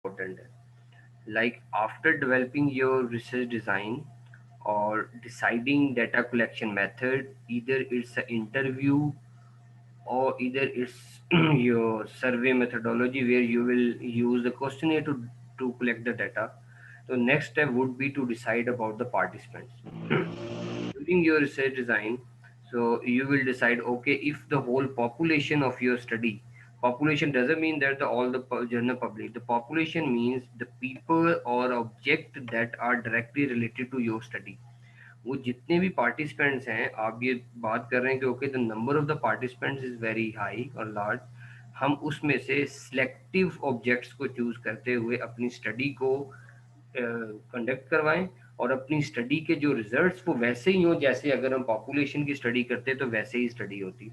Important है. Like after developing your research design or deciding data collection method, either it's an interview or either it's your survey methodology where you will use the questionnaire to collect the data. So next step would be to decide about the participants. During your research design, so you will decide, okay, if the whole population of your study, population doesn't mean that all the general public, the population means the people or object that are directly related to your study. वो जितने भी participants हैं, आप ये बात कर रहे हैं कि okay the number of the participants is very high और लार्ज, हम उसमें से सिलेक्टिव ऑब्जेक्ट्स को चूज करते हुए अपनी स्टडी को कंडक्ट करवाएं और अपनी स्टडी के जो रिजल्ट्स वो वैसे ही हों जैसे अगर हम पॉपुलेशन की स्टडी करते तो वैसे ही स्टडी होती.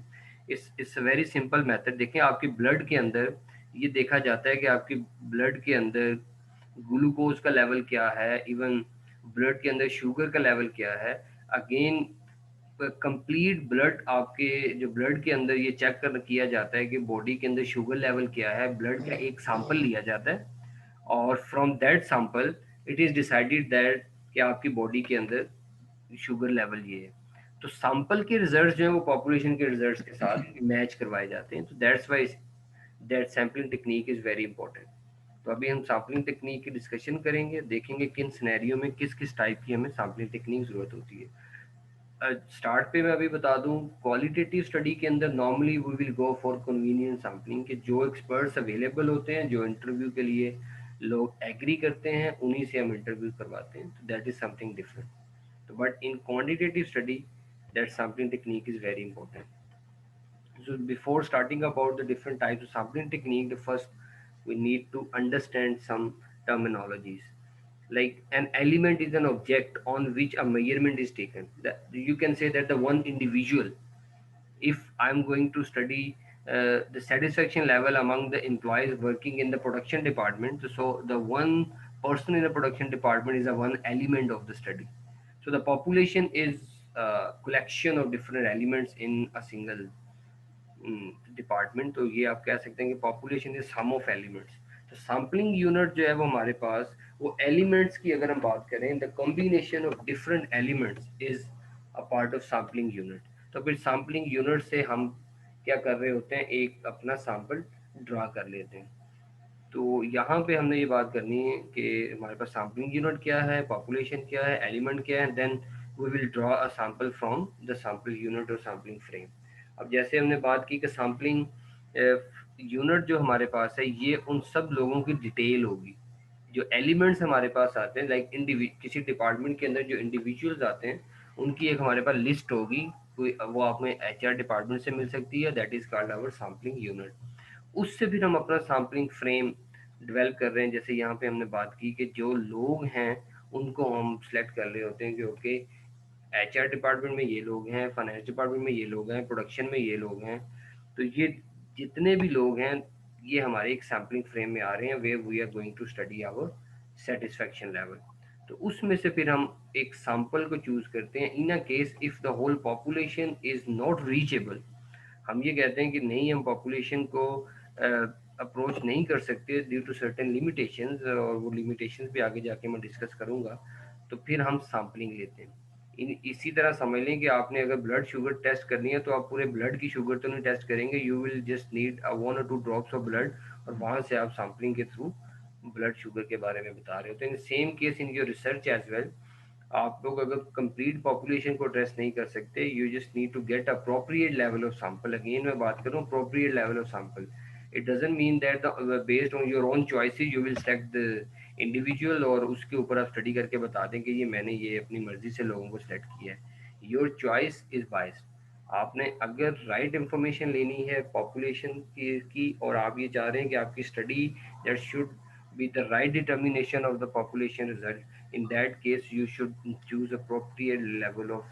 It's a very simple method. देखें आपकी ब्लड के अंदर ये देखा जाता है कि आपकी ब्लड के अंदर ग्लूकोज का लेवल क्या है, इवन ब्लड के अंदर शुगर का लेवल क्या है. अगेन कंप्लीट ब्लड, आपके जो ब्लड के अंदर ये चेक कर किया जाता है कि बॉडी के अंदर शुगर लेवल क्या है. ब्लड का एक सैंपल लिया जाता है और from that sample it is decided that कि आपकी बॉडी के अंदर शुगर लेवल ये है. तो सैंपल के रिजल्ट्स जो है वो पॉपुलेशन के रिजल्ट्स के साथ मैच करवाए जाते हैं. तो that's why that sampling technique is very important. तो अभी हम सैम्पलिंग टेक्निक की डिस्कशन करेंगे, देखेंगे किन सिनेरियो में किस किस टाइप की हमें सैम्पलिंग टेक्निक ज़रूरत होती है. स्टार्ट पे मैं अभी बता दूं, क्वालिटेटिव स्टडी के अंदर normally we will go for convenience sampling के जो एक्सपर्ट्स अवेलेबल होते हैं, जो इंटरव्यू के लिए लोग एग्री करते हैं, उन्हीं से हम इंटरव्यू करवाते हैं. तो दैट इज समथिंग डिफरेंट. तो but in quantitative study that sampling technique is very important. So before starting about the different types of sampling technique, the first we need to understand some terminologies. Like an element is an object on which a measurement is taken. That you can say that the one individual, if I'm going to study the satisfaction level among the employees working in the production department, so the one person in the production department is a one element of the study. So the population is a collection of different elements in a single department. तो ये आप कह सकते हैं कि population is sum of elements. तो sampling unit जो है वो हमारे पास, वो एलिमेंट्स की अगर हम बात करें, the combination of different elements is a part of sampling unit. तो फिर सैम्पलिंग यूनिट से हम क्या कर रहे होते हैं, एक अपना सैंपल ड्रा कर लेते हैं. तो यहाँ पे हमने ये बात करनी है कि हमारे पास सैम्पलिंग यूनिट क्या है, पॉपुलेशन क्या है, एलिमेंट क्या है, then we will draw a sample from the sample unit और सैम्पलिंग फ्रेम. अब जैसे हमने बात की कि सैम्पलिंग यूनिट जो हमारे पास है ये उन सब लोगों की डिटेल होगी. जो एलिमेंट्स हमारे पास आते हैं, लाइक किसी डिपार्टमेंट के अंदर जो इंडिविजुअल्स आते हैं उनकी एक हमारे पास लिस्ट होगी. कोई वो आपने HR डिपार्टमेंट से मिल सकती है, that is called our sampling unit. उससे फिर हम अपना सैम्पलिंग फ्रेम डेवलप कर रहे हैं. जैसे यहाँ पे हमने बात की कि जो लोग हैं उनको हम सेलेक्ट कर रहे होते हैं कि ओके HR डिपार्टमेंट में ये लोग हैं, फाइनेंस डिपार्टमेंट में ये लोग हैं, प्रोडक्शन में ये लोग हैं. तो ये जितने भी लोग हैं ये हमारे एक सैम्पलिंग फ्रेम में आ रहे हैं, way we are going to study our satisfaction level. तो उसमें से फिर हम एक सैंपल को चूज करते हैं. In a case if the whole population is not reachable, हम ये कहते हैं कि नहीं हम पॉपुलेशन को अप्रोच नहीं कर सकते ड्यू टू सर्टेन लिमिटेशंस, और वो लिमिटेशंस भी आगे जाके मैं डिस्कस करूंगा. तो फिर हम सैम्पलिंग लेते हैं. इसी तरह समझ लें कि आपने अगर ब्लड शुगर टेस्ट करनी है तो आप पूरे ब्लड की शुगर तो नहीं टेस्ट करेंगे, you will just need 1 or 2 drops of blood, और वहां से आप सैम्पलिंग के थ्रू ब्लड शुगर के बारे में बता रहे होते हैं. Same case in your research as well. आप लोग अगर कंप्लीट पॉपुलेशन को एड्रेस नहीं कर सकते, you just need to get appropriate level of sample. Again मैं बात कर रहा हूँ appropriate level of sample. It doesn't mean that based on your own choices you will select the individual और उसके ऊपर आप स्टडी करके बता दें कि ये मैंने ये अपनी मर्जी से लोगों को सिलेक्ट किया है. Your choice is biased. आपने अगर राइट इंफॉर्मेशन लेनी है पॉपुलेशन की और आप ये चाह रहे हैं कि आपकी study that should be the right determination of the population result, in that case you should choose appropriate level of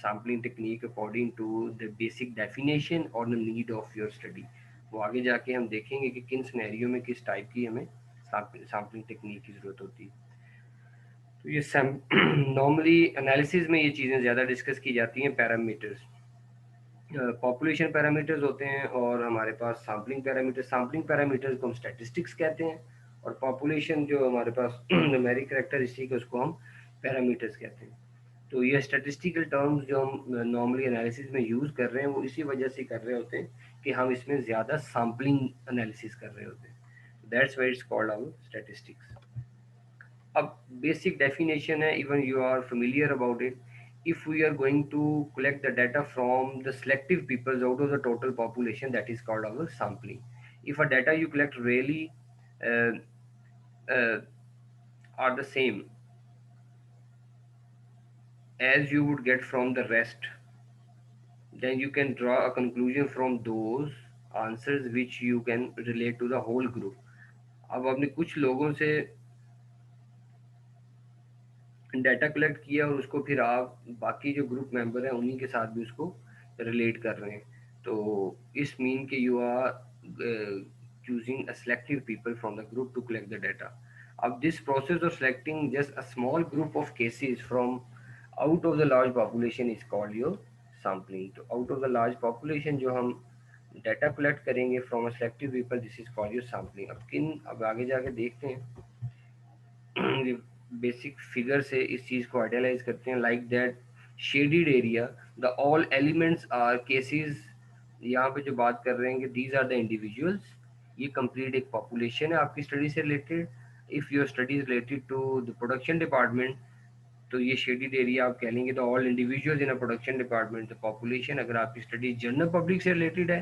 sampling technique according to the basic definition or the need of your study. वो आगे जाके हम देखेंगे कि किन scenario में किस type की हमें सैम्पलिंग टेक्निक की ज़रूरत होती है. तो ये नॉर्मली एनालिसिस में ये चीज़ें ज़्यादा डिस्कस की जाती हैं. पैरामीटर्स, पॉपुलेशन पैरामीटर्स होते हैं और हमारे पास सैम्पलिंग पैरामीटर्स को हम स्टैटिस्टिक्स कहते हैं. और पॉपुलेशन जो हमारे पास न्यूमेरिक कैरेक्टरिस्टिक है उसको हम पैरामीटर्स कहते हैं। तो ये स्टैटिस्टिकल टर्म्स जो हम नॉर्मली एनालिसिस में यूज़ कर रहे हैं वो इसी वजह से कर रहे होते हैं कि हम इसमें ज़्यादा सैम्पलिंग एनालिसिस कर रहे होते हैं। That's why it's called our statistics. अब बेसिक डेफिनेशन है, even you are familiar about it. If we are going to collect the data from the selective peoples out of the total population, that is called our sampling. If a data you collect really uh, uh, are the same as you would get from the rest, then you can draw a conclusion from those answers which you can relate to the whole group. अब आपने कुछ लोगों से data collect किया और उसको फिर आप बाकी जो ग्रुप मेंबर हैं उन्हीं के साथ भी उसको रिलेट कर रहे हैं, तो इस मीन के you are choosing a selective people from the group to collect the data. Of this process of selecting just a small group of cases from out of the large population is called your sampling. तो out of the large population जो हम data collect करेंगे from a selective people, this is called your sampling. अब आगे जाके देखते हैं basic figure से इस चीज को आइडियलाइज करते हैं। Like that shaded area, the all elements are cases. यहाँ पे जो बात कर रहे हैं कि दीज आर द इंडिविजुअल्स, ये कंप्लीट एक पॉपुलेशन है आपकी स्टडी से related. If your study is related to the production department, तो ये शेडिड एरिया आप कह लेंगे the all individuals in a production department the population. अगर आपकी स्टडी जनरल पब्लिक से रिलेटेड है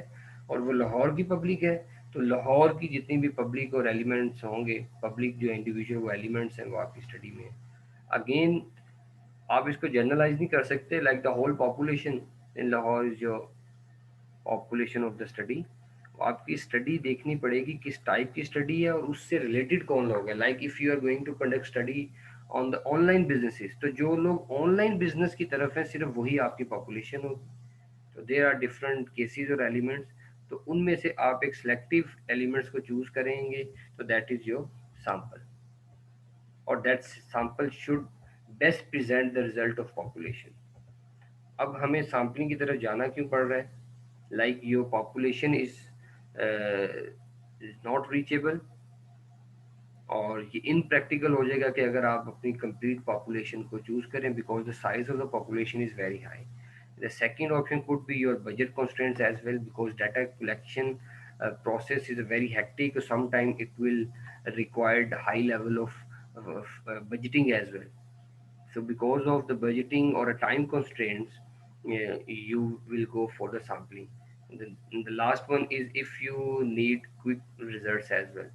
और वो लाहौर की पब्लिक है, तो लाहौर की जितनी भी पब्लिक और एलिमेंट्स होंगे, पब्लिक जो इंडिविजुअल वो एलिमेंट्स हैं वो आपकी स्टडी में। अगेन आप इसको जनरलाइज नहीं कर सकते like the whole population in Lahore is जो पॉपुलेशन ऑफ द स्टडी। आपकी स्टडी देखनी पड़ेगी किस टाइप की स्टडी है और उससे रिलेटेड कौन लोग हैं। Like if you are going to conduct study on the online businesses, तो जो लोग ऑनलाइन बिजनेस की तरफ हैं सिर्फ वही आपकी पॉपुलेशन होगी। तो देर आर डिफरेंट केसेस और एलिमेंट्स, तो उनमें से आप एक सेलेक्टिव एलिमेंट्स को चूज करेंगे, तो दैट इज योर सैंपल, और that sample should best present the result of population. अब हमें सैम्पलिंग की तरफ जाना क्यों पड़ रहा है? Like your population is not reachable, और ये इनप्रैक्टिकल हो जाएगा कि अगर आप अपनी कंप्लीट पॉपुलेशन को चूज करें, because the size of the population is very high. The second option could be your budget constraints as well, because data collection process is very hectic, so sometime it will require high level of budgeting as well. So because of the budgeting or a time constraints, you will go for the sampling. The last one is if you need quick results as well.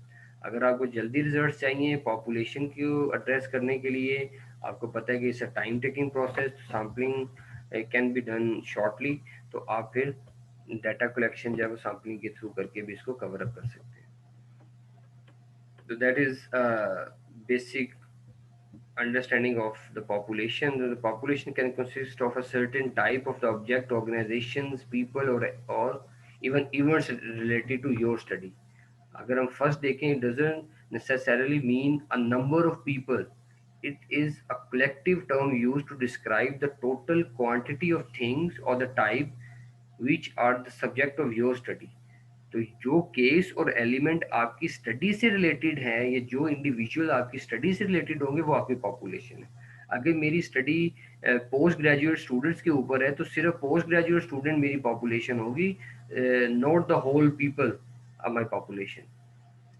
अगर आपको जल्दी results चाहिए population को address करने के लिए, आपको पता है कि it's a time taking process, sampling can be done shortly, तो आप फिर डाटा कलेक्शन जो है वो सैम्पलिंग के थ्रू करके भी इसको कवर अप कर सकते हैं। तो that is basic understanding of the population. The population can consist of a certain type of the object, organizations, people, or even events related to your study. अगर हम फर्स्ट देखें, it doesn't necessarily mean a number of people. It is a collective term used to describe the total quantity of things or the type which are the subject of your study. तो जो case और element आपकी स्टडी से related है, या जो individual आपकी स्टडी से रिलेटेड होंगे, वो आपकी पॉपुलेशन है। अगर मेरी स्टडी पोस्ट ग्रेजुएट स्टूडेंट्स के ऊपर है, तो सिर्फ पोस्ट ग्रेजुएट स्टूडेंट मेरी पॉपुलेशन होगी, not the whole people of my population.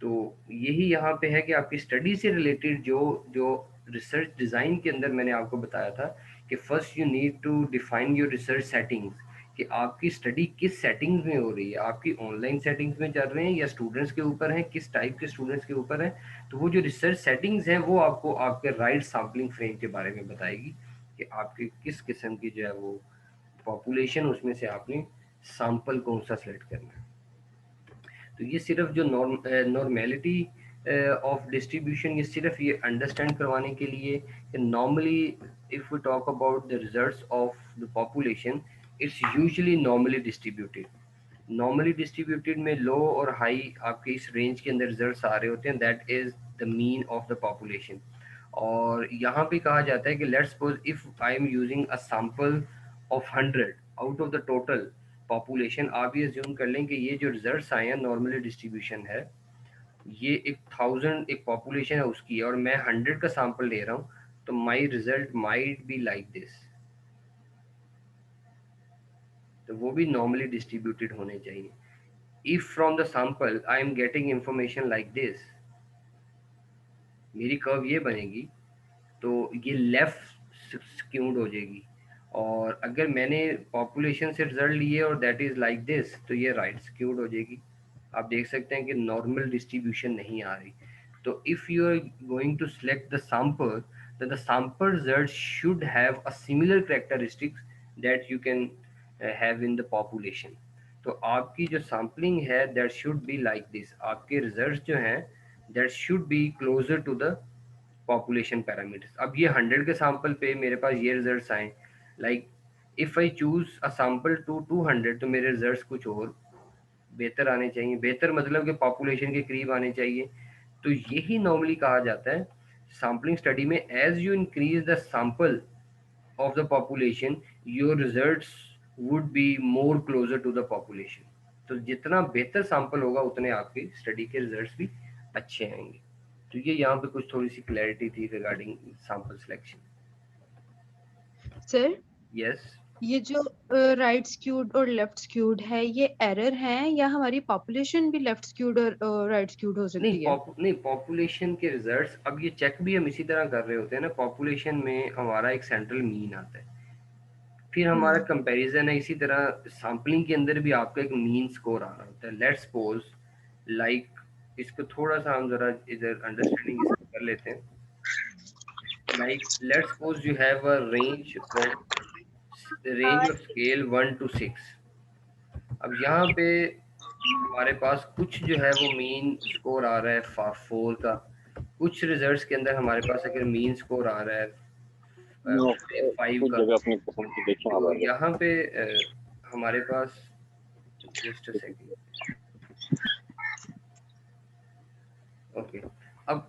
तो यही यहाँ पे है कि आपकी स्टडी से रिलेटेड जो जो रिसर्च डिज़ाइन के अंदर मैंने आपको बताया था कि first you need to define your research settings, कि आपकी स्टडी किस सेटिंग्स में हो रही है, आपकी ऑनलाइन सेटिंग्स में चल रहे हैं या स्टूडेंट्स के ऊपर हैं, किस टाइप के स्टूडेंट्स के ऊपर हैं। तो वो जो रिसर्च सेटिंग्स हैं वो आपको आपके राइट सैम्पलिंग फ्रेम के बारे में बताएगी कि आपकी किस किस्म की जो है वो पॉपुलेशन, उसमें से आपने सैम्पल कौन सा सेलेक्ट करना है। तो ये सिर्फ जो नॉर्मेलिटी ऑफ डिस्ट्रीब्यूशन, ये सिर्फ ये अंडरस्टैंड करवाने के लिए कि normally if we talk about the results of the population, it's usually normally distributed. Normally distributed में लो और हाई आपके इस रेंज के अंदर रिजल्ट्स आ रहे होते हैं, that is the mean of the population. और यहाँ पे कहा जाता है कि let's suppose if I am using a sample of 100 out of the total population, आप ये ज्यूम कर लें कि ये जो रिजल्ट्स आए हैं नॉर्मली डिस्ट्रीब्यूशन है, ये एक 1000 एक पॉपुलेशन है उसकी और मैं 100 का सैंपल ले रहा हूँ, तो माई result might be like this. तो वो भी नॉर्मली डिस्ट्रीब्यूटेड होने चाहिए। If from the sample I am getting information like this, मेरी कर्व ये बनेगी, तो ये लेफ्ट स्क्यूड हो जाएगी। और अगर मैंने पॉपुलेशन से रिजल्ट लिए और दैट इज लाइक दिस, तो ये राइट स्क्यूड हो जाएगी। आप देख सकते हैं कि नॉर्मल डिस्ट्रीब्यूशन नहीं आ रही। तो if you are going to select the sample, then the sample result should have a similar characteristics that you can have in the population। तो आपकी जो सैम्पलिंग है that should be like this, आपके results जो हैं that should be closer to the population parameters. अब ये 100 के सैंपल पे मेरे पास ये रिजल्ट्स आए, like if I choose a sample to 200, तो मेरे रिजल्ट्स कुछ और बेहतर आने चाहिए। बेहतर मतलब कि पॉपुलेशन के करीब आने चाहिए। तो यही नॉर्मली कहा जाता है सैम्पलिंग स्टडी में, as you increase the sample of the population your results would be more closer to the population. तो जितना बेहतर सैंपल होगा उतने आपके स्टडी के रिजल्ट्स भी अच्छे आएंगे। तो ये यहाँ पे कुछ थोड़ी सी क्लैरिटी थी regarding sample selection. Sir, yes. ये जो राइट स्क्यूड और लेफ्ट स्क्यूड है, ये एरर है या हमारी पॉपुलेशन भी लेफ्ट स्क्यूड और राइट स्क्यूड हो सकती है? नहीं, पॉपुलेशन के रिजल्ट्स अब ये चेक भी हम इसी तरह कर रहे होते हैं ना। पॉपुलेशन में हमारा एक सेंट्रल मीन आता है, फिर हमारा हम्म। कंपैरिजन है। इसी तरह सैम्पलिंग के अंदर भी आपका एक मीन स्कोर आ रहा होता है। लेट्स सपोज लाइक, इसको थोड़ा सा हम जरा इधर अंडरस्टैंडिंग इसकी कर लेते हैं। Like let's suppose you have a range of scale 1 to 6। अब यहाँ पे हमारे पास कुछ जो है वो मीन स्कोर आ रहा है 4 का, कुछ रिजल्ट्स के अंदर हमारे पास अगर मीन स्कोर आ रहा है नो, 5 कुछ का। जगह अपनी पसंद की देखें आप तो आगे। यहाँ पे हमारे पास जस्ट अ सेकंड, ओके। अब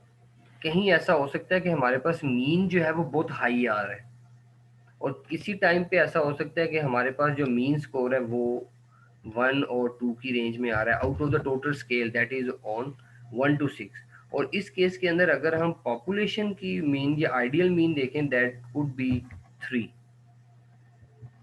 कहीं ऐसा हो सकता है कि हमारे पास मीन जो है वो बहुत हाई आ रहा है, और किसी टाइम पे ऐसा हो सकता है कि हमारे पास जो मीन स्कोर है वो 1 और 2 की रेंज में आ रहा है out of the total scale that is on 1 to 6। और इस केस के अंदर अगर हम पॉपुलेशन की मीन या आइडियल मीन देखें दैट वुड बी 3।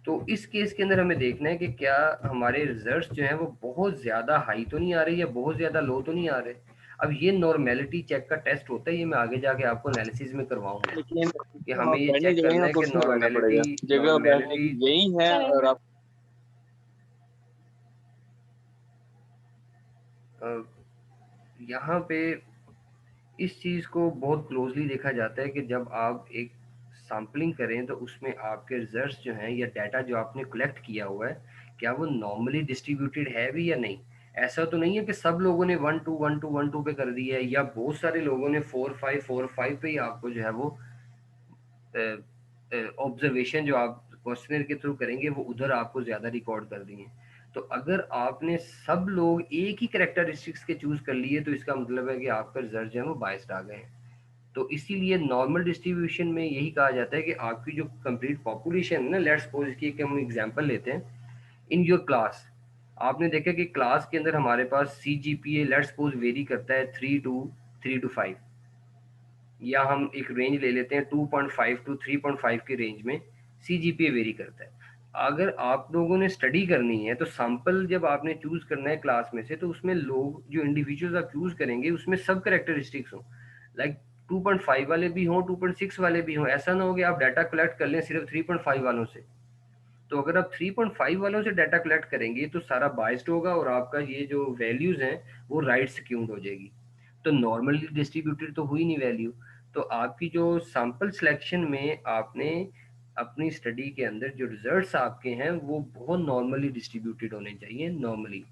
तो इस केस के अंदर हमें देखना है कि क्या हमारे रिजल्ट्स जो हैं वो बहुत ज़्यादा हाई तो नहीं आ रहे या बहुत ज़्यादा लो तो नहीं आ रहे। अब ये नॉर्मेलिटी चेक का टेस्ट होता है, ये मैं आगे जाके आपको एनालिसिस में करवाऊंगा लेकिन कि आप हमें ये बैठने चेक की जगह करना ना है कि कुर्सी में बैठना नॉर्मेलिटी पड़ेगा, जगह बैठने नॉर्मेलिटी की यही है। और आप यहाँ पे इस चीज़ को बहुत क्लोजली देखा जाता है कि जब आप एक सैम्पलिंग करें तो उसमें आपके रिजल्ट्स जो हैं या डाटा जो आपने कलेक्ट किया हुआ है, क्या वो नॉर्मली डिस्ट्रीब्यूटेड है भी या नहीं। ऐसा तो नहीं है कि सब लोगों ने 1 to 1 to 1 to पे कर दिया है, या बहुत सारे लोगों ने 4 5 4 5 पे ही आपको जो है वो ऑब्जर्वेशन जो आप क्वेश्चनर के थ्रू करेंगे वो उधर आपको ज़्यादा रिकॉर्ड कर दिए। तो अगर आपने सब लोग एक ही करेक्टरिस्टिक्स के चूज़ कर लिए, तो इसका मतलब है कि आपका रिजल्ट जो है वो बायस्ड आ गए हैं। तो इसीलिए नॉर्मल डिस्ट्रीब्यूशन में यही कहा जाता है कि आपकी जो कंप्लीट पॉपुलेशन है ना, लेट्स सपोज इसकी एक हम एग्जांपल लेते हैं। इन योर क्लास, आपने देखा कि क्लास के अंदर हमारे पास C G P A let's suppose vary करता है 3 to 5, या हम एक रेंज ले लेते हैं 2.5 to 3.5 की रेंज में सी जी पी ए वेरी करता है। अगर आप लोगों ने स्टडी करनी है तो सैंपल जब आपने चूज करना है क्लास में से, तो उसमें लोग जो इंडिविजुअल्स आप चूज करेंगे उसमें सब करेक्टरिस्टिक्स हों, लाइक 2.5 वाले भी हों, 2.6 वाले भी हों। ऐसा ना हो कि आप डाटा कलेक्ट कर लें सिर्फ 3.5 वालों से। तो अगर आप 3.5 वालों से डाटा कलेक्ट करेंगे तो सारा बाइस्ड होगा और आपका ये जो वैल्यूज हैं वो राइट स्क्यूड हो जाएगी। तो नॉर्मली डिस्ट्रीब्यूटेड तो हुई नहीं वैल्यू। तो आपकी जो सैंपल सिलेक्शन में आपने अपनी स्टडी के अंदर जो रिजल्ट्स आपके हैं वो बहुत नॉर्मली डिस्ट्रीब्यूटेड होने चाहिए नॉर्मली।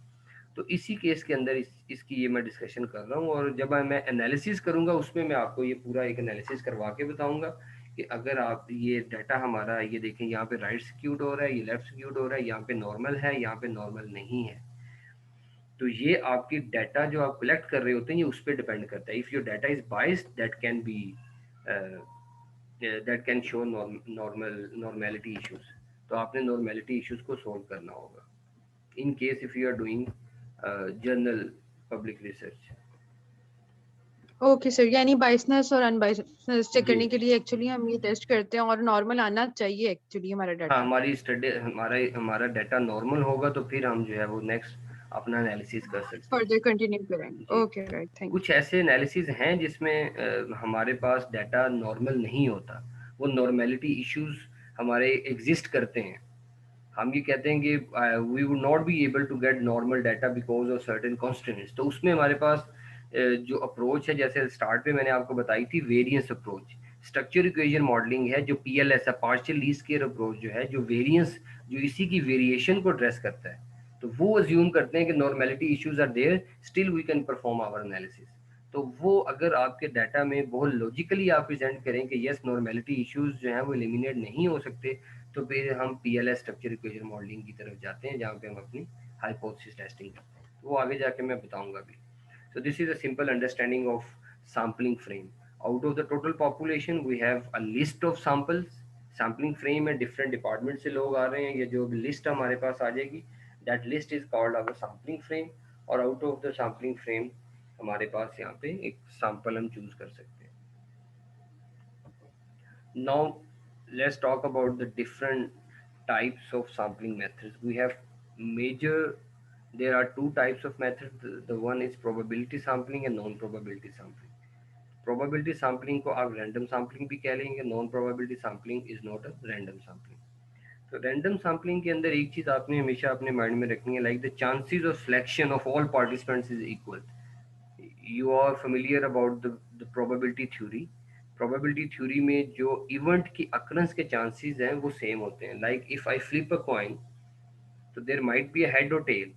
तो इसी केस के अंदर इसकी ये मैं डिस्कशन कर रहा हूँ, और जब मैं एनालिसिस करूँगा उसमें मैं आपको ये पूरा एक एनालिसिस करवा के बताऊँगा कि अगर आप ये डाटा हमारा ये देखें, यहाँ पे राइट स्क्यूड हो रहा है, ये लेफ्ट स्क्यूड हो रहा है, यहाँ पे नॉर्मल है, यहाँ पे नॉर्मल नहीं है। तो ये आपकी डाटा जो आप कलेक्ट कर रहे होते हैं ये उस पर डिपेंड करता है। If your data is biased that can show normality issues. तो आपने नॉर्मेलिटी इश्यूज को सोल्व करना होगा in case if you are doing general public research. Okay sir, यानी बायसनेस और अनबायसनेस चेक जी करने के लिए एक्चुअली हम ये टेस्ट करते हैं और नॉर्मल आना चाहिए एक्चुअली हमारा हाँ, डाटा। हमारी स्टडी हमारा डाटा नॉर्मल होगा तो फिर हम जो है वो नेक्स्ट अपना एनालिसिस कर सकते हैं। फर्दर कंटिन्यू करेंगे। जी, ओके राइट, थैंक कुछ ऐसे एनालिसिस हैं जिसमें हमारे पास डाटा नॉर्मल नहीं होता, वो नॉर्मेलिटी इश्यूज हमारे एग्जिस्ट करते हैं। हम ये कहते हैं कि we would not be able to get normal data because of certain constants. तो उसमें हमारे पास जो अप्रोच है, जैसे स्टार्ट पे मैंने आपको बताई थी variance approach, structure equation modelling है जो पीएलएस है, पार्शियल लीस्ट स्क्वायर अप्रोच जो है, जो वेरिएंस जो इसी की वेरिएशन को एड्रेस करता है। तो वो अज्यूम करते हैं कि normality issues are there, still we can perform our analysis. तो वो अगर आपके डाटा में बहुत लॉजिकली आप प्रेजेंट करें कि यस नॉर्मेलिटी इश्यूज जो हैं वो एलिमिनेट नहीं हो सकते, तो फिर हम पीएलएस स्ट्रक्चर इक्वेशन मॉडलिंग की तरफ जाते हैं, जहाँ पे हम अपनी हाइपोथेसिस टेस्टिंग करते हैं। तो वो आगे जाके मैं बताऊंगा भी। So this is a simple understanding of sampling frame. Out of the total population, we have a list of samples. Sampling frame में different department से लोग आ रहे हैं, ये जो list हमारे पास आ जाएगी, that list is called our sampling frame. और out of the sampling frame हमारे पास यहाँ पे एक sample हम choose कर सकते हैं। Now let's talk about the different types of sampling methods. We have major, there are two types of methods. The one is probability sampling and non probability sampling. Probability sampling को आप random sampling भी कह लेंगे, non probability sampling is not a random sampling. तो random sampling के अंदर एक चीज आपने हमेशा अपने माइंड में रखनी है, like the chances of selection of all participants is equal. You are familiar about the probability theory. Probability theory में जो इवेंट की occurrence के chances हैं वो सेम होते हैं. Like if I flip a coin, so there might be a head or tail.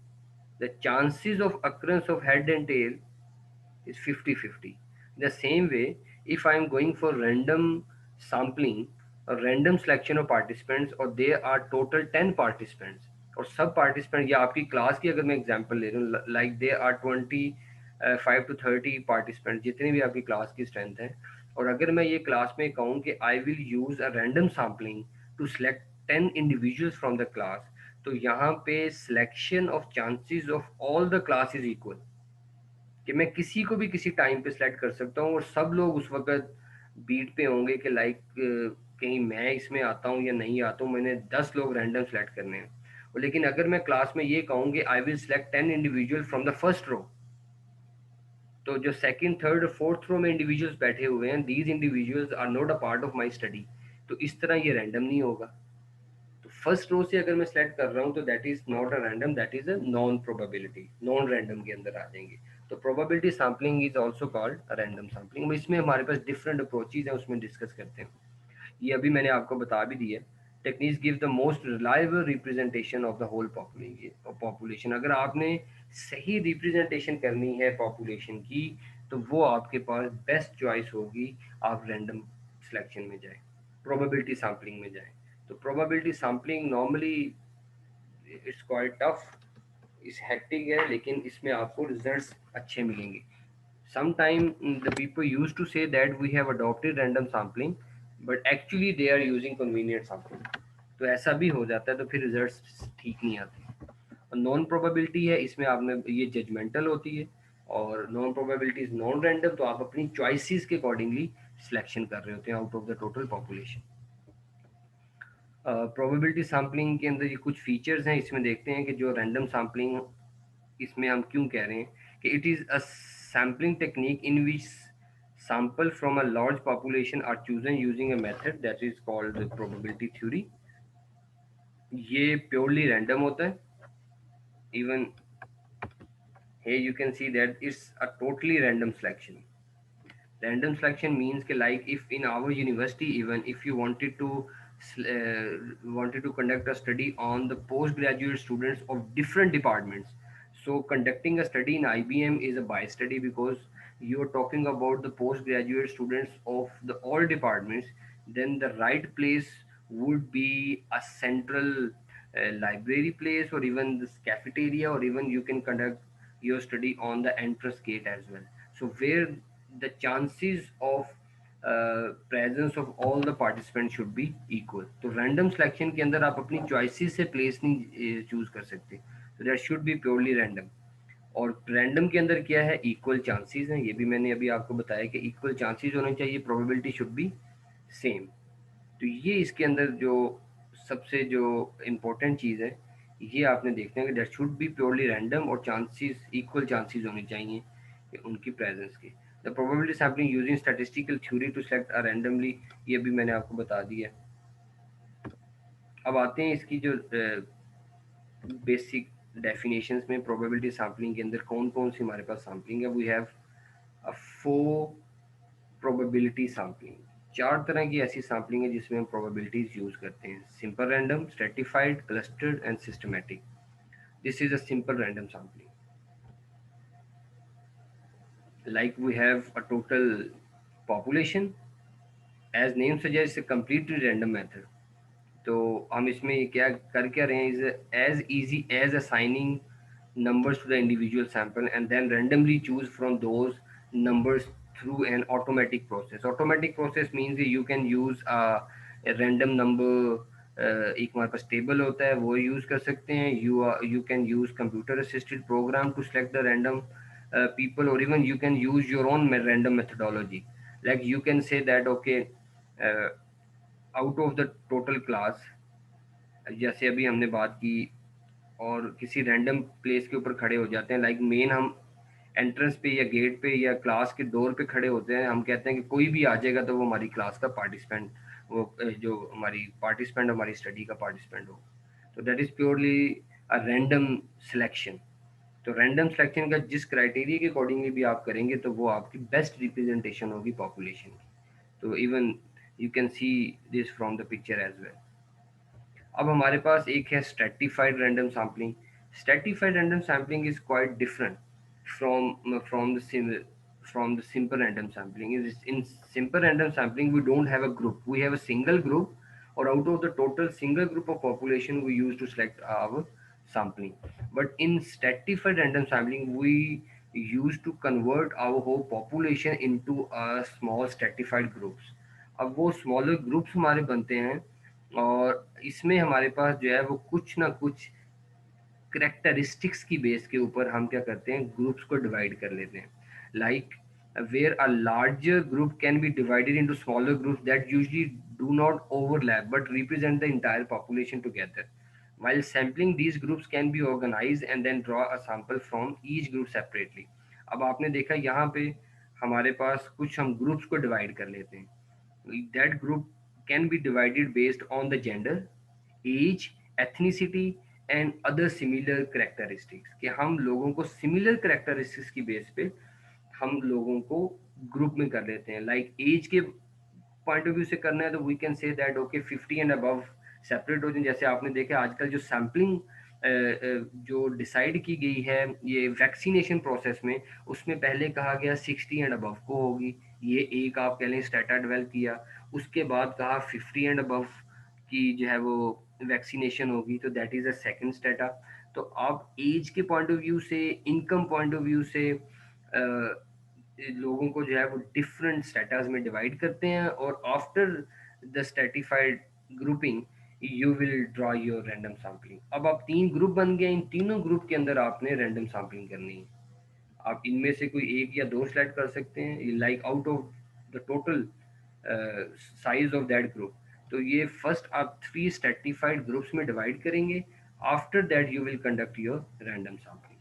The chances of occurrence of head and tail is 50-50. The same way, if I am going for random sampling, a random selection of participants, और there are total 10 participants, और सब participant या आपकी class की अगर मैं example ले रहा हूँ, like there are 25 to 30 participants, जितनी भी आपकी क्लास की स्ट्रेंथ है, और अगर मैं ये क्लास में कहूँ कि I will use a random sampling to select 10 individuals from the class, तो यहाँ पे selection of chances of all the class is equal, कि मैं किसी को भी किसी टाइम पे सेलेक्ट कर सकता हूँ और सब लोग उस वक्त बीट पे होंगे कि लाइक कहीं मैं इसमें आता हूँ या नहीं आता हूँ, मैंने 10 लोग रैंडम सेलेक्ट करने हैं। और लेकिन अगर मैं क्लास में ये कहूँ कि I will select 10 individual from the first row, तो जो सेकंड थर्ड और फोर्थ रो में इंडिविजुअल्स बैठे हुए हैं, these individuals are not a part of my study, तो इस तरह ये रैंडम नहीं होगा। तो फर्स्ट रो से अगर मैं सेलेक्ट कर रहा हूँ तो that is not a random, that is a non probability, non random के अंदर आ जाएंगे। तो probability sampling is also called random sampling. इसमें हमारे पास डिफरेंट अप्रोचेज हैं, उसमें डिस्कस करते हैं। ये अभी मैंने आपको बता भी दिया। Techniques give the most reliable representation of the whole population. अगर आपने सही रिप्रेजेंटेशन करनी है पॉपुलेशन की, तो वो आपके पास बेस्ट चॉइस होगी, आप रैंडम सिलेक्शन में जाएं, प्रोबेबिलिटी सैम्पलिंग में जाएं। तो probability sampling normally it's quite tough, इस हेक्टिक है, लेकिन इसमें आपको रिजल्ट्स अच्छे मिलेंगे। Sometimes the people used to say that we have adopted random sampling, but actually they are using convenient sampling. तो ऐसा भी हो जाता है, तो फिर रिजल्ट्स ठीक नहीं आते। और नॉन प्रोबेबिलिटी है, इसमें आपने ये जजमेंटल होती है, और non probability is non random, तो आप अपनी चॉइसेस के अकॉर्डिंगली सिलेक्शन कर रहे होते हैं out of the total population. Probability sampling के अंदर ये कुछ फीचर्स हैं, इसमें देखते हैं कि जो रैंडम सैम्पलिंग, इसमें हम क्यों कह रहे हैं कि it is a sampling technique in which sample from a large population are chosen using a method that is called the probability theory. ये purely random होता है। Even here you can see that it's a totally random selection. Random selection means कि like if in our university, even if you wanted to conduct a study on the postgraduate students of different departments, so conducting a study in IBM is a bias study because you are talking about the postgraduate students of the all departments, then the right place would be a central library place, or even this cafeteria, or even you can conduct your study on the entrance gate as well. So where the chances of presence of all the participants should be equal. तो random selection के अंदर आप अपनी choices से place नहीं choose कर सकते, so that should be purely random. और रैंडम के अंदर क्या है, इक्वल चांसेस हैं, ये भी मैंने अभी आपको बताया कि इक्वल चांसेस होने चाहिए, प्रोबेबिलिटी शुड बी सेम। तो ये इसके अंदर जो सबसे जो इम्पोर्टेंट चीज़ है, ये आपने देखना है कि that should be purely random और चांसेस इक्वल चांसेस होने चाहिए कि उनकी प्रेजेंस की। The probability sampling using statistical theory to select a randomly, ये भी मैंने आपको बता दिया। अब आते हैं इसकी जो बेसिक डेफिनेशंस में, प्रोबेबिलिटी सैम्पलिंग के अंदर कौन कौन सी हमारे पास सैम्पलिंग है। We have a 4 probability sampling. 4 तरह की ऐसी सैम्पलिंग है जिसमें हम प्रोबेबिलिटीज यूज करते हैं। Simple random, stratified, clustered and systematic. This is a simple random sampling. Like we have a total population, as name suggests, a completely random method. तो हम इसमें क्या कर क्या रहे हैं, is as easy as assigning numbers to the individual sample and then randomly choose from those numbers through an automatic process. Automatic process means that you can use a random number, एक हमारे पास table होता है वो use कर सकते हैं। You can use computer assisted program to select the random people, or even you can use your own random methodology. Like you can say that okay, uh, out of the total class, जैसे अभी हमने बात की, और किसी random place के ऊपर खड़े हो जाते हैं, लाइक मेन हम एंट्रेंस पे या गेट पे या क्लास के डोर पे खड़े होते हैं, हम कहते हैं कि कोई भी आ जाएगा तो वो हमारी क्लास का पार्टिसिपेंट, वो जो हमारी पार्टिसिपेंट हमारी स्टडी का पार्टिसिपेंट हो। तो that is purely a random selection. तो रैंडम सिलेक्शन का जिस क्राइटेरिया के अकॉर्डिंगली भी आप करेंगे तो वो आपकी बेस्ट रिप्रेजेंटेशन होगी पॉपुलेशन की। तो even you can see this from the picture as well. अब हमारे पास एक है stratified random sampling. Stratified random sampling is quite different from the simple random sampling. In simple random sampling we don't have a group, we have a single group, or out of the total single group of population we use to select our sampling. But in stratified random sampling we use to convert our whole population into a small stratified groups. अब वो smaller groups हमारे बनते हैं, और इसमें हमारे पास जो है वो कुछ ना कुछ करेक्टरिस्टिक्स की बेस के ऊपर हम क्या करते हैं, ग्रुप्स को डिवाइड कर लेते हैं। Like where a larger group can be divided into smaller groups that usually do not overlap but represent the entire population together. While sampling, these groups can be organized and then draw a sample from each group separately. अब आपने देखा यहाँ पे हमारे पास कुछ हम groups को divide कर लेते हैं। That group can be divided based on the gender, age, ethnicity and other similar characteristics, कि हम लोगों को similar characteristics की बेस पे हम लोगों को ग्रुप में कर लेते हैं। लाइक एज के पॉइंट ऑफ व्यू से करना है तो we can say that okay 50 and above separate हो जाए। जैसे आपने देखा आजकल जो सैम्पलिंग जो डिसाइड की गई है ये वैक्सीनेशन प्रोसेस में, उसमें पहले कहा गया 60 एंड अबव को होगी, ये एक आप कह लें स्टेटा डेवलप किया। उसके बाद कहा 50 एंड अबव की जो है वो वैक्सीनेशन होगी, तो that is a second strata. तो आप एज के पॉइंट ऑफ व्यू से, इनकम पॉइंट ऑफ व्यू से लोगों को जो है वो डिफरेंट स्टेटास में डिवाइड करते हैं, और after the stratified grouping you will draw your random sampling. अब आप 3 ग्रुप बन गए, इन तीनों ग्रुप के अंदर आपने रैंडम सैम्पलिंग करनी है। आप इनमें से कोई एक या दो सेलेक्ट कर सकते हैं, like out of the total size of that group. तो ये फर्स्ट आप 3 स्ट्रेटिफाइड ग्रुप्स में डिवाइड करेंगे, after that you will conduct your random sampling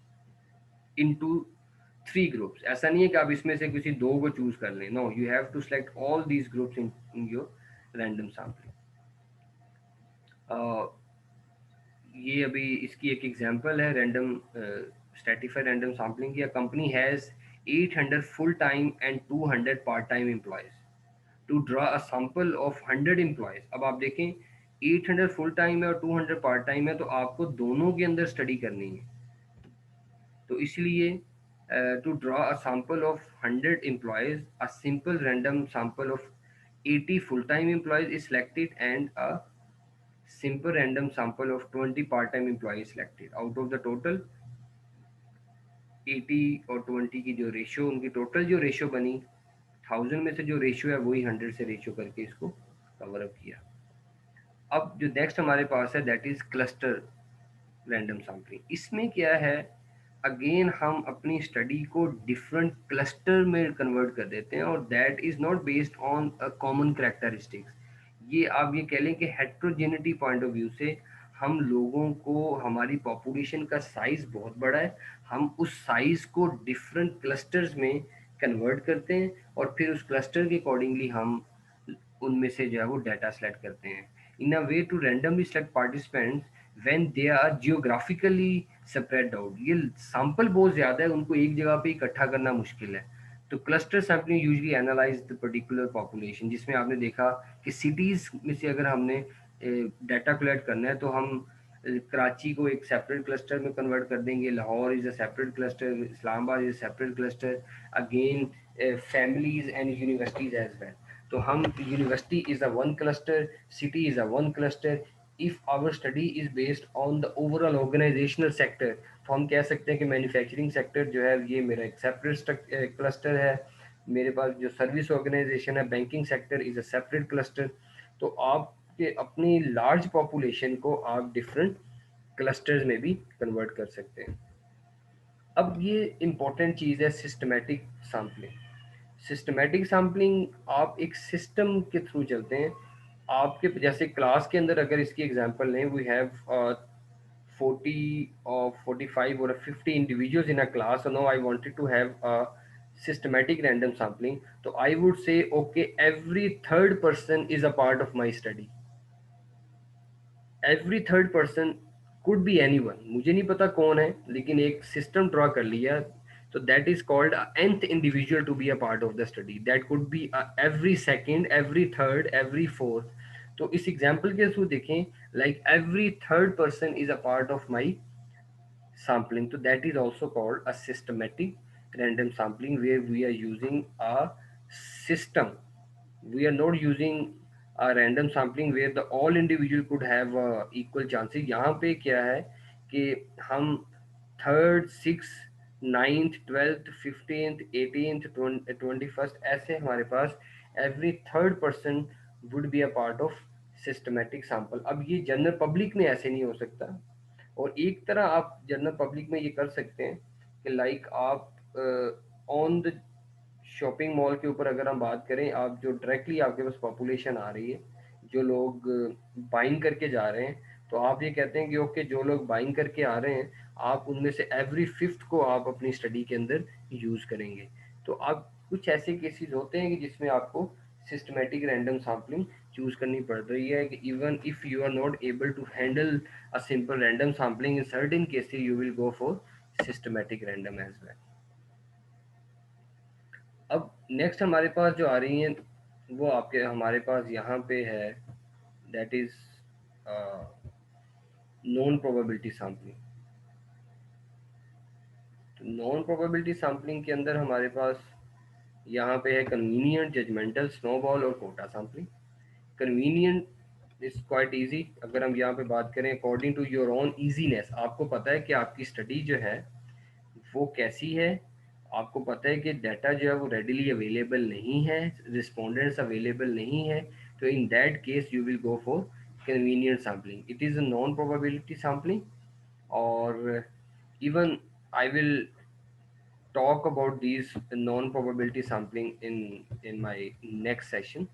into 3 groups. ऐसा नहीं है कि आप इसमें से किसी दो को चूज कर लें, no, you have to select all these groups in your random sampling. ये अभी इसकी एक एग्जांपल है रैंडम स्ट्रेटिफाइड रैंडम सैम्पलिंग की। Company has 800 full time and 200 part time employees to draw a sample of 100 employees. अब आप देखें 800 full time है और 200 पार्ट टाइम है, तो आपको दोनों के अंदर स्टडी करनी है। तो इसलिए to draw a sample of 100 employees, a simple random sample of 80 full-time employees is selected and a simple random sample of 20 part-time employees selected. Out of the total 80 और 20 की जो रेशियो, उनकी टोटल जो ratio बनी 1000 में से जो ratio है वही 100 से रेशियो करके इसको कवर अप किया। अब जो नेक्स्ट हमारे पास है that is cluster random sampling. इसमें क्या है, अगेन हम अपनी स्टडी को डिफरेंट क्लस्टर में कन्वर्ट कर देते हैं, और that is not based on a common characteristics. ये आप ये कह लें कि हेट्रोजेनिटी पॉइंट ऑफ व्यू से हम लोगों को, हमारी पॉपुलेशन का साइज़ बहुत बड़ा है, हम उस साइज़ को डिफरेंट क्लस्टर्स में कन्वर्ट करते हैं, और फिर उस क्लस्टर के अकॉर्डिंगली हम उनमें से जो है वो डाटा सेलेक्ट करते हैं in a way to randomly select participants when they are geographically spread out. ये सैंपल बहुत ज़्यादा है, उनको एक जगह पे इकट्ठा करना मुश्किल है। तो cluster sampling usually analyse the particular population, जिसमें आपने देखा कि सिटीज़ में से अगर हमने डाटा कलेक्ट करना है तो हम कराची को एक सेपरेट क्लस्टर में कन्वर्ट कर देंगे, Lahore is a separate cluster, Islamabad is a separate cluster, again families and universities as well. तो हम university is a one cluster, city is a one cluster. If our study is based on the overall organisational sector, तो हम कह सकते हैं कि manufacturing sector जो है ये मेरा एक सेपरेट क्लस्टर है। मेरे पास जो सर्विस ऑर्गेनाइजेशन है, banking sector is a separate cluster. तो आपके अपनी लार्ज पॉपुलेशन को आप डिफरेंट क्लस्टर्स में भी कन्वर्ट कर सकते हैं। अब ये इम्पॉर्टेंट चीज़ है सिस्टमेटिक सैम्पलिंग। सिस्टमेटिक सैम्पलिंग, आप एक सिस्टम के थ्रू चलते हैं। आपके जैसे क्लास के अंदर अगर इसकी एग्जांपल लें, we have 40 or 45 or 50 individuals in a class, so now I wanted to have a systematic random sampling. So I would say okay, every third person is a part of my study. Every third person could be any one, मुझे नहीं पता कौन है, लेकिन एक system draw कर लिया। तो that is called nth individual to be a part of the study. That could be every second, every third, every fourth. तो इस एग्जाम्पल के थ्रू देखें, like every third person is a part of my sampling. So that is also called a systematic random sampling, where we are using a system. We are not using a random sampling where the all individual could have equal chances. यहाँ पे क्या है कि हम third, six, ninth, twelfth, fifteenth, eighteenth, 21st, ऐसे हमारे पास every third person would be a part of systematic sample. अब ये जनरल पब्लिक में ऐसे नहीं हो सकता। और एक तरह आप जनरल पब्लिक में ये कर सकते हैं कि लाइक आप ऑन द शॉपिंग मॉल के ऊपर अगर हम बात करें, आप जो डायरेक्टली आपके पास पॉपुलेशन आ रही है, जो लोग बाइंग करके जा रहे हैं, तो आप ये कहते हैं कि ओके, जो लोग बाइंग करके आ रहे हैं, आप उनमें से एवरी फिफ्थ को आप अपनी स्टडी के अंदर यूज़ करेंगे। तो आप कुछ ऐसे केसेस होते हैं कि जिसमें आपको सिस्टमेटिक रैंडम सैम्पलिंग चूज करनी पड़ रही है, कि even if you are not able to handle a simple random sampling, in certain cases you will go for systematic random as well. अब नेक्स्ट हमारे पास जो आ रही हैं, वो आपके हमारे पास यहाँ पे है, that is non probability sampling. तो नॉन प्रोबेबिलिटी सैम्पलिंग के अंदर हमारे पास यहाँ पे है कन्वीनियंट, जजमेंटल, स्नोबॉल और quota sampling. Convenient is quite easy. अगर हम यहाँ पे बात करें, according to your own easiness, आपको पता है कि आपकी स्टडी जो है वो कैसी है, आपको पता है कि डाटा जो है वो रेडिली अवेलेबल नहीं है, रिस्पोंडेंट्स अवेलेबल नहीं है, तो in that case you will go for convenient sampling. It is a non probability sampling. और even I will talk about these non-probability sampling in my next session.